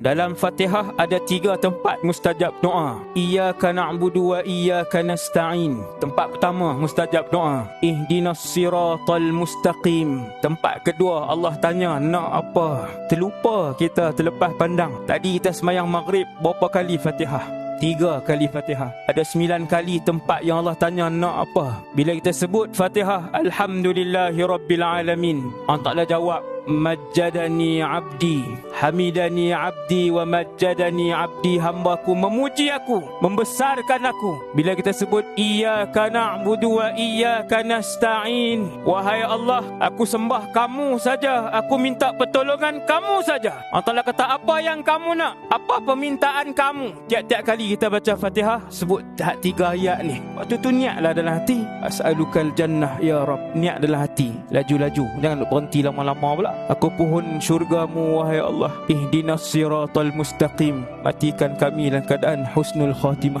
Dalam Fatihah ada 3 tempat mustajab doa. Iyyaka na'budu wa iyyaka nasta'in. Tempat pertama mustajab doa. Ihdinas siratal mustaqim. Tempat kedua Allah tanya nak apa. Terlupa kita, terlepas pandang. Tadi kita semayang maghrib berapa kali Fatihah? 3 kali Fatihah. Ada 9 kali tempat yang Allah tanya nak apa. Bila kita sebut Fatihah, Alhamdulillahirabbil alamin, Allah Ta'ala jawab, Majjadani abdi, hamidani abdi wa majjadani abdi. Hambaku memuji aku, membesarkan aku. Bila kita sebut Iyyaka na'budu wa iyyaka nasta'in, wahai Allah, aku sembah kamu saja, aku minta pertolongan kamu saja. Allah Ta'ala kata, apa yang kamu nak? Apa permintaan kamu? Tiap-tiap kali kita baca Fatihah, sebut 3 ayat ni. Waktu tu niatlah dalam hati, as'alukal jannah ya Rab. Niat dalam hati, laju-laju, jangan berhenti lama-lama pula. Aku pohon syurgamu wahai Allah. Ihdinas siratal mustaqim. Matikan kami dalam keadaan husnul khatimah.